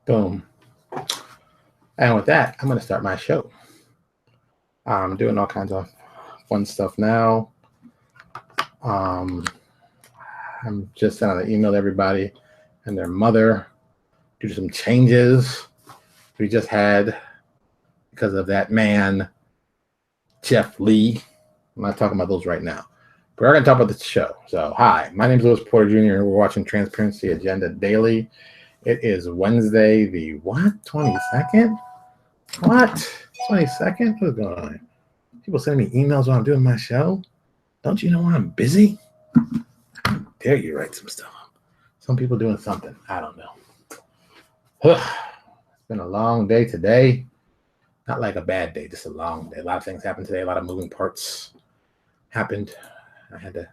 Boom. And with that, I'm going to start my show. I'm doing all kinds of fun stuff now. I'm just sending an email to everybody and their mother due to some changes we just had because of that man, Jeff Lee. I'm not talking about those right now. But we're going to talk about the show. So, hi, my name is Louis Porter Jr. and we're watching Transparency Agenda Daily. It is Wednesday, the what? 22nd? What? 22nd? What's going on? People sending me emails while I'm doing my show? Don't you know I'm busy? How dare you write some stuff? Some people doing something. I don't know. It's been a long day today. Not like a bad day, just a long day. A lot of things happened today. A lot of moving parts happened. I had to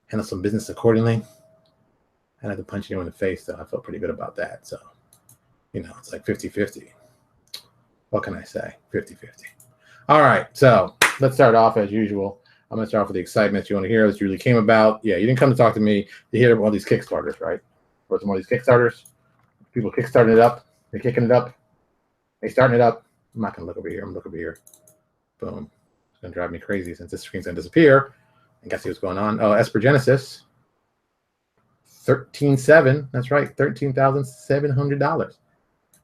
handle some business accordingly. I had to punch you in the face, so I felt pretty good about that. So, it's like 50-50. What can I say? 50-50. All right, so let's start off as usual. I'm going to start off with the excitement you want to hear. This really came about. Yeah, you didn't come to talk to me to hear about all these Kickstarters, right? Or some of these Kickstarters. People kickstarting it up. They're kicking it up. They're starting it up. I'm not going to look over here. I'm going to look over here. Boom. It's going to drive me crazy since this screen's going to disappear. I guess see what's going on. Oh, Esper Genesis. 13.7. That's right. $13,700.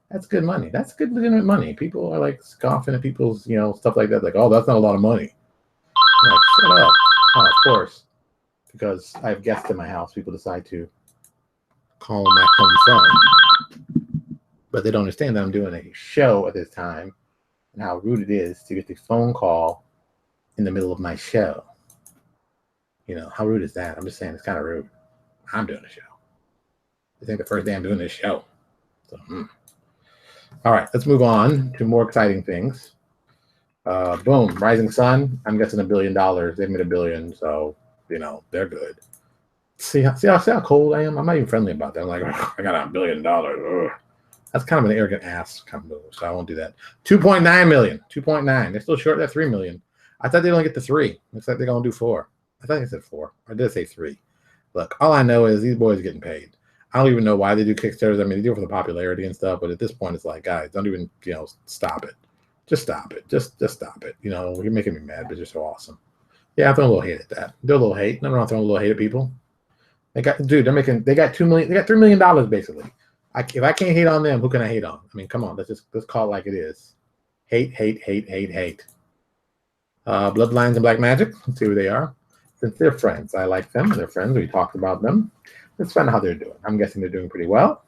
That's good money. That's good legitimate money. People are like scoffing at people's, stuff like that. Like, oh, that's not a lot of money. I'm like, shut up. Oh, of course. Because I have guests in my house. People decide to call my home phone. But they don't understand that I'm doing a show at this time and how rude it is to get the phone call in the middle of my show. How rude is that? I'm just saying it's kind of rude. I'm doing a show. I think the first day I'm doing this show. So, All right, let's move on to more exciting things. Boom, Rising Sun. I'm guessing $1 billion. They've made $1 billion, so they're good. See how cold I am. I'm not even friendly about that. I'm like, I got $1 billion. Ugh. That's kind of an arrogant ass kind of move, so I won't do that. 2.9 million. 2.9. They're still short that 3 million. I thought they'd only get to 3. Looks like they're gonna do 4. I thought they said 4. I did say 3. Look, all I know is these boys are getting paid. I don't even know why they do Kickstarters. I mean, they do it for the popularity and stuff, but at this point, it's like, guys, don't even, stop it. Just stop it. Just stop it. You're making me mad, but you're so awesome. Yeah, I'm throwing a little hate at that. They're a little hate. Nothing wrong throwing a little hate at people. They got $2 million. They got $3 million basically. If I can't hate on them, who can I hate on? I mean, come on. Let's call it like it is. Hate. Bloodlines and Black Magic. Let's see who they are. Since they're friends, I like them. They're friends. We talked about them. Let's find out how they're doing. I'm guessing they're doing pretty well.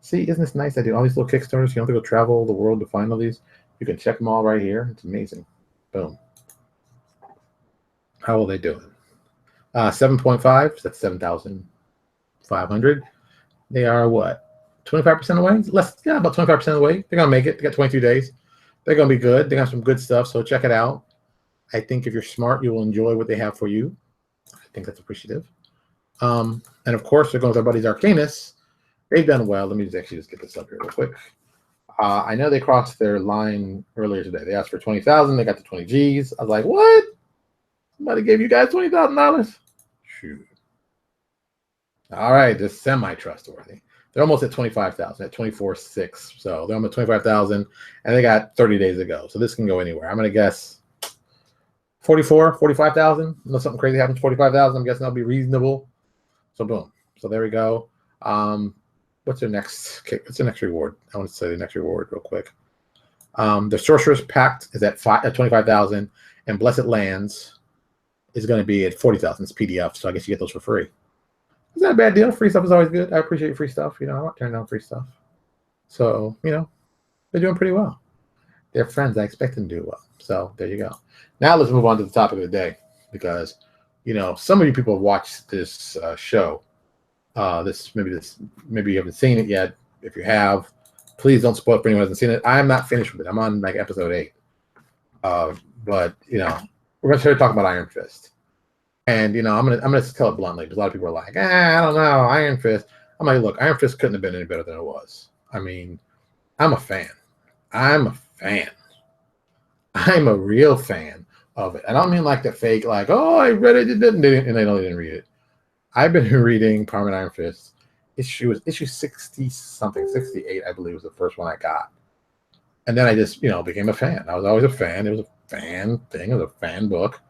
See, isn't this nice? I do all these little Kickstarters. You don't have to go travel the world to find all these. You can check them all right here. It's amazing. Boom. How are they doing? 7.5. So that's 7,500. They are what? 25% away? About 25% away. They're gonna make it. They got 22 days. They're gonna be good. They got some good stuff. So check it out. I think if you're smart, you will enjoy what they have for you. I think that's appreciative. And of course, they're going with our buddies Arcanus. They've done well. Let me actually just get this up here real quick. I know they crossed their line earlier today. They asked for 20,000. They got the 20 G's. I was like, what? Somebody gave you guys $20,000? Shoot. All right, just semi-trustworthy. They're almost at 25,000, at 24.6. So they're almost 25,000, and they got 30 days to go. So this can go anywhere. I'm going to guess 45,000. Unless something crazy happens, 45,000. I'm guessing that'll be reasonable. So boom. So there we go. What's their next reward? I want to say the next reward real quick. The Sorcerer's Pact is at 25,000, and Blessed Lands is going to be at 40,000. It's PDF, so I guess you get those for free. Is that a bad deal? Free stuff is always good. I appreciate free stuff. I'm not turning down free stuff. So, they're doing pretty well. They're friends. I expect them to do well. So there you go. Now let's move on to the topic of the day, because, some of you people have watched this show. Maybe you haven't seen it yet. If you have, please don't spoil it for anyone who hasn't seen it. I am not finished with it. I'm on like episode 8. But we're going to start talking about Iron Fist. And I'm gonna tell it bluntly, because a lot of people are like, I don't know, Iron Fist. I'm like, look, Iron Fist couldn't have been any better than it was. I mean, I'm a fan. I'm a real fan of it. I don't mean like the fake, like, oh, I read it, and they didn't read it. I've been reading Permanent Iron Fist, issue was issue 60 something, 68, I believe was the first one I got. And then I just, became a fan. I was always a fan. It was a fan thing. It was a fan book.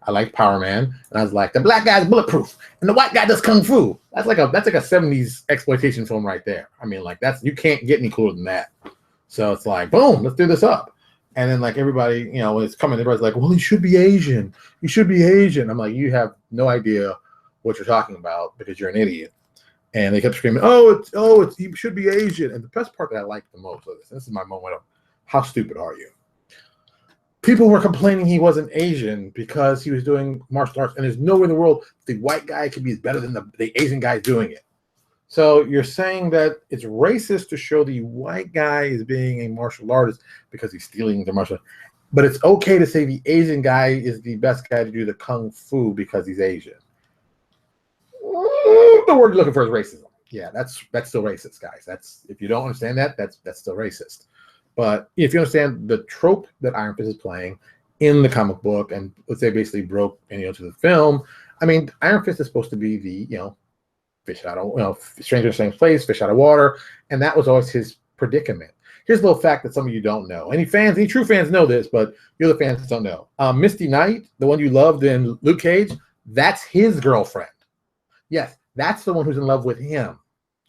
I liked Power Man, and I was like, the black guy's bulletproof, and the white guy does kung fu. That's like a 70s exploitation film right there. I mean, like you can't get any cooler than that. So it's like, boom, let's do this up. And then like everybody, when it's coming, everybody's like, well, he should be Asian. He should be Asian. I'm like, you have no idea what you're talking about because you're an idiot. And they kept screaming, it's he should be Asian. And the best part that I liked the most of this is my moment of how stupid are you? People were complaining he wasn't Asian because he was doing martial arts, and there's no way in the world the white guy could be better than the Asian guy doing it. So you're saying that it's racist to show the white guy is being a martial artist because he's stealing the martial art, but it's okay to say the Asian guy is the best guy to do the kung fu because he's Asian. The word you're looking for is racism. Yeah, that's still racist, guys. That's, if you don't understand that, that's still racist. But if you understand the trope that Iron Fist is playing in the comic book, and let's say basically broke to the film, I mean, Iron Fist is supposed to be the fish out of stranger in the same place, fish out of water, and that was always his predicament. Here's a little fact that some of you don't know. Any true fans know this, but the other fans don't know. Misty Knight, the one you loved in Luke Cage, that's his girlfriend. Yes, that's the one who's in love with him.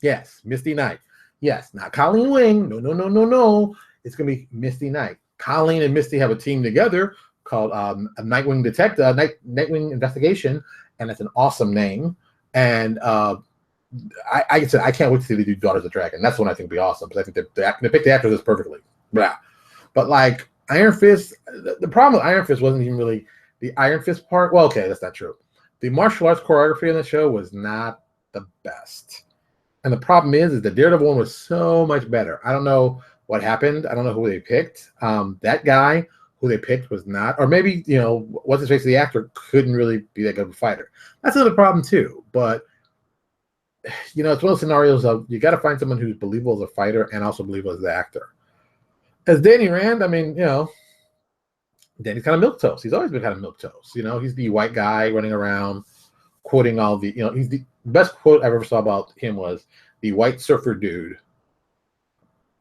Yes, Misty Knight. Yes, not Colleen Wing. No. It's going to be Misty Knight. Colleen and Misty have a team together called a Nightwing Detective, Nightwing Investigation, and it's an awesome name. And I said I can't wait to see they do Daughters of Dragon. That's one I think will be awesome because I think they picked the actors perfectly. Blah. But like Iron Fist, the problem with Iron Fist wasn't even really the Iron Fist part. Well, okay, that's not true. The martial arts choreography in the show was not the best. And the problem is the Daredevil one was so much better. I don't know what happened. I don't know who they picked. That guy who they picked was not, or maybe, what's his face, the actor couldn't really be that good of a fighter. That's another problem too. But, it's one of those scenarios of you got to find someone who's believable as a fighter and also believable as the actor. As Danny Rand, I mean, Danny's kind of milquetoast. He's always been kind of milquetoast. He's the white guy running around quoting all the, he's the best quote I ever saw about him was the white surfer dude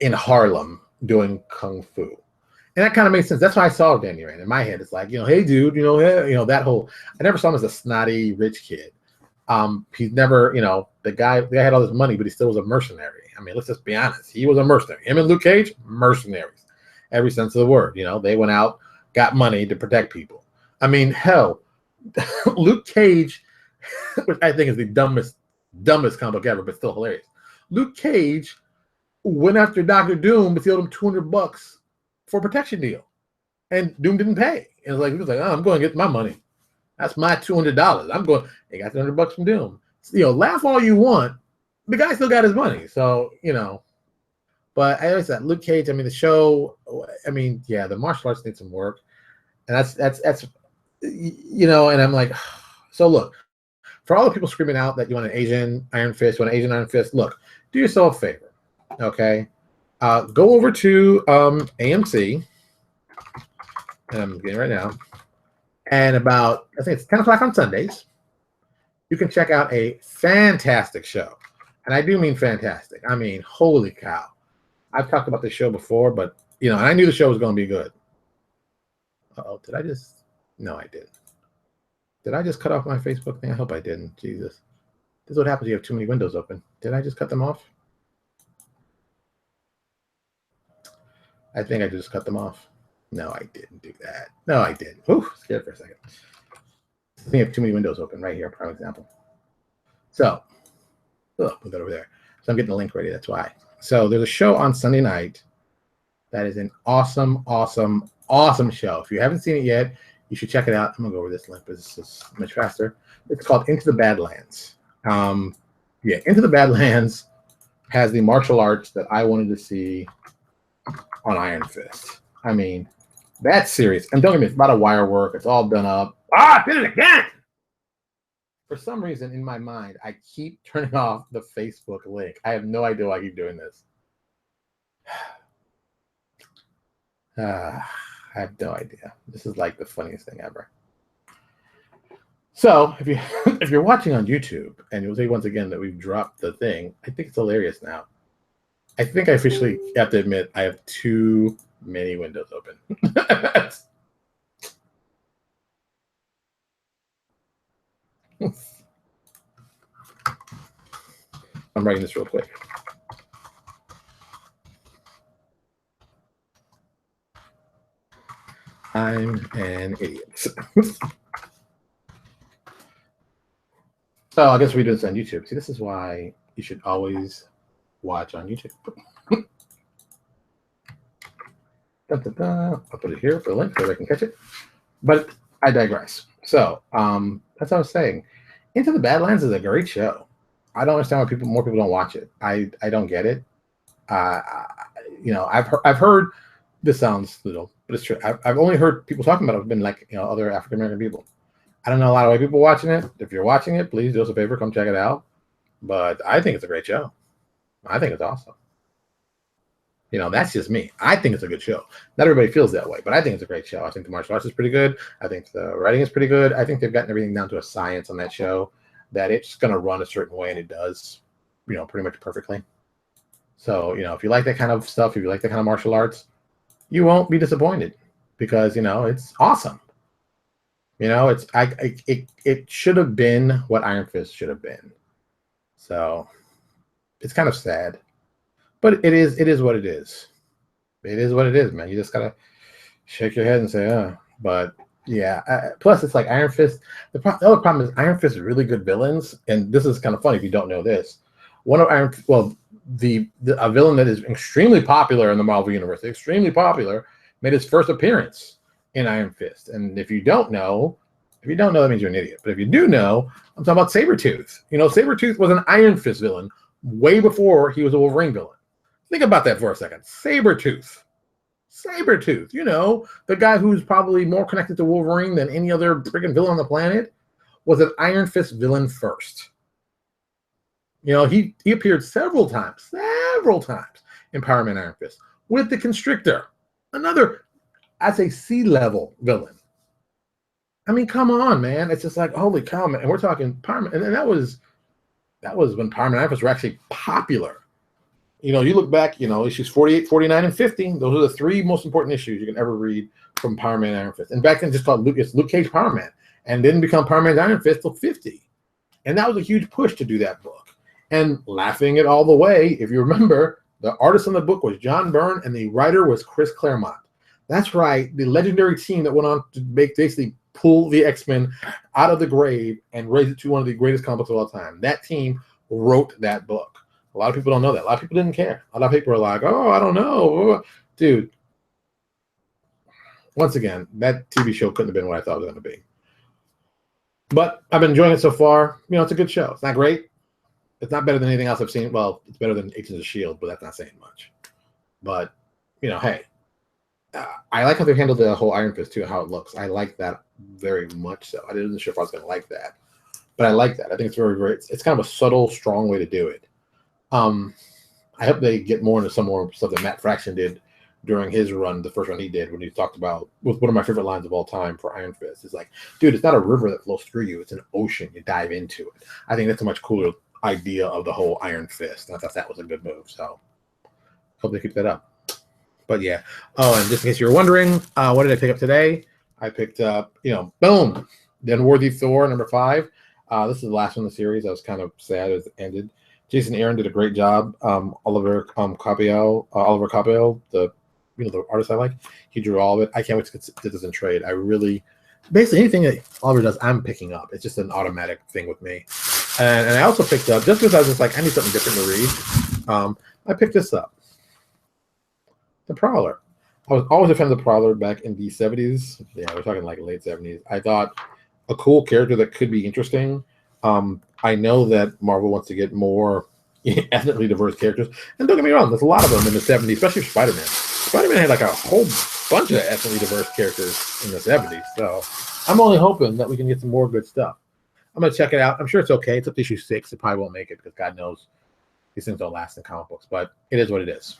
in Harlem doing kung fu. And that kind of makes sense. That's why I saw Danny Rand. In my head, it's like, hey, dude, that whole, I never saw him as a snotty rich kid. He's never, the guy had all this money, but he still was a mercenary. I mean, let's just be honest. He was a mercenary. Him and Luke Cage, mercenaries. Every sense of the word. They went out, got money to protect people. I mean, hell, Luke Cage, which I think is the dumbest comic book ever, but still hilarious. Luke Cage went after Dr. Doom, but he owed him $200 for a protection deal, and Doom didn't pay. And he was like, oh, I'm going to get my money. That's my $200. I'm going. He got $200 from Doom. Laugh all you want. The guy still got his money. So But I always said Luke Cage. I mean, the show. I mean, yeah, the martial arts need some work, and that's And I'm like, so look. For all the people screaming out that you want an Asian Iron Fist, look, do yourself a favor, okay? Go over to AMC, and I'm getting right now, and about, I think it's 10 o'clock on Sundays, you can check out a fantastic show. And I do mean fantastic. I mean, holy cow. I've talked about this show before, but, and I knew the show was going to be good. Uh-oh, did I just? No, I didn't. Did I just cut off my Facebook thing? I hope I didn't. Jesus. This is what happens when you have too many windows open. Did I just cut them off? I think I just cut them off. No, I didn't do that. No, I didn't. Ooh, scared for a second. I think I have too many windows open right here, for example. So, put that over there. So I'm getting the link ready. That's why. So there's a show on Sunday night that is an awesome, awesome, awesome show. If you haven't seen it yet, you should check it out. I'm going to go over this link, but this is much faster. It's called Into the Badlands. Into the Badlands has the martial arts that I wanted to see on Iron Fist. I mean, that's serious. And don't get me, it's a lot of wire work. It's all done up. I did it again! For some reason, in my mind, I keep turning off the Facebook link. I have no idea why I keep doing this. I have no idea. This is like the funniest thing ever. So if you if you're watching on YouTube, and you'll see once again that we've dropped the thing, I think it's hilarious now. I think I officially have to admit I have too many windows open. I'm writing this real quick. I'm an idiot. So I guess we do this on YouTube. See, this is why you should always watch on YouTube. I'll put it here for a link so I can catch it. But I digress. So that's what I was saying. Into the Badlands is a great show. I don't understand why more people don't watch it. I don't get it. I've heard this sounds little, but it's true. I've only heard people talking about it. Have been like other African American people. I don't know a lot of white people watching it. If you're watching it, please do us a favor, come check it out. But I think it's a great show. I think it's awesome. That's just me. I think it's a good show. Not everybody feels that way, but I think it's a great show. I think the martial arts is pretty good. I think the writing is pretty good. I think they've gotten everything down to a science on that show, that it's going to run a certain way, and it does, pretty much perfectly. So, if you like that kind of stuff, if you like that kind of martial arts, you won't be disappointed because, it's awesome. It should have been what Iron Fist should have been. So it's kind of sad. But it is what it is. It is what it is, man. You just gotta shake your head and say, But yeah. Plus, it's like Iron Fist. The other problem is Iron Fist is really good villains, and this is kind of funny if you don't know this. A villain that is extremely popular in the Marvel Universe, extremely popular, made his first appearance in Iron Fist. And if you don't know, that means you're an idiot. But if you do know, I'm talking about Sabretooth. Sabretooth was an Iron Fist villain way before he was a Wolverine villain. Think about that for a second. Sabretooth, the guy who's probably more connected to Wolverine than any other freaking villain on the planet, was an Iron Fist villain first. He appeared several times in Power Man Iron Fist with the Constrictor, another, I'd say, C-level villain. I mean, come on, man. It's just like, holy cow, man. And we're talking Power Man, and that was when Power Man Iron Fist were actually popular. You look back, issues 48, 49, and 50. Those are the three most important issues you can ever read from Power Man Iron Fist. And back then, just called Luke Cage Power Man, and didn't become Power Man Iron Fist till 50. And that was a huge push to do that book. And laughing it all the way, if you remember, the artist on the book was John Byrne, and the writer was Chris Claremont. That's right, the legendary team that went on to basically pull the X-Men out of the grave and raise it to one of the greatest comic books of all time. That team wrote that book. A lot of people don't know that. A lot of people didn't care. A lot of people are like, I don't know. Dude, once again, that TV show couldn't have been what I thought it was going to be. But I've been enjoying it so far. It's a good show. It's not great. It's not better than anything else I've seen. Well, it's better than Agents of S.H.I.E.L.D., but that's not saying much. But, hey, I like how they handled the whole Iron Fist, too, how it looks. I like that very much so. I wasn't sure if I was going to like that. But I like that. I think it's very great. It's kind of a subtle, strong way to do it. I hope they get more into some more stuff that Matt Fraction did during his run, the first run he did, when he talked about, with one of my favorite lines of all time for Iron Fist. It's like, dude, it's not a river that flows through you. It's an ocean. You dive into it. I think that's a much cooler idea of the whole Iron Fist. And I thought that was a good move. So hope they keep that up. But yeah. Oh, and just in case you were wondering, what did I pick up today? I picked up, boom, The Unworthy Thor, number 5. This is the last one in the series. I was kind of sad as it ended. Jason Aaron did a great job. Oliver Coipel, the artist I like, he drew all of it. I can't wait to get this in trade. Basically anything that Oliver does, I'm picking up. It's just an automatic thing with me. And I also picked up, just because I was just like, I need something different to read. I picked this up, The Prowler. I was always a fan of The Prowler back in the 70s. Yeah, we're talking like late 70s. I thought a cool character that could be interesting. I know that Marvel wants to get more ethnically diverse characters. And don't get me wrong, there's a lot of them in the 70s, especially Spider-Man. Spider-Man had like a whole bunch of ethnically diverse characters in the 70s. So I'm only hoping that we can get some more good stuff. I'm going to check it out. I'm sure it's okay. It's up to issue 6. It probably won't make it because God knows these things don't last in comic books. But it is what it is.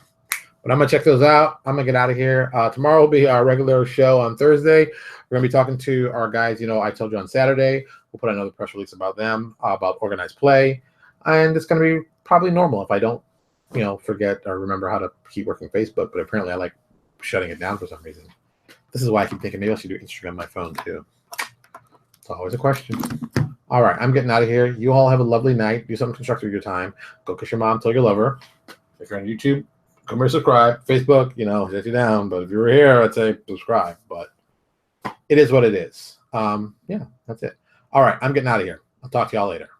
But I'm going to check those out. I'm going to get out of here. Tomorrow will be our regular show on Thursday. We're going to be talking to our guys, I told you on Saturday. We'll put another press release about them, about organized play. And it's going to be probably normal if I don't, forget or remember how to keep working Facebook. But apparently I like shutting it down for some reason. This is why I keep thinking maybe I should do Instagram on my phone too. It's always a question. All right, I'm getting out of here. You all have a lovely night. Do something constructive with your time. Go kiss your mom, tell you love her. If you're on YouTube, come here, subscribe. Facebook, shut you down. But if you were here, I'd say subscribe. But it is what it is. Yeah, that's it. All right, I'm getting out of here. I'll talk to y'all later.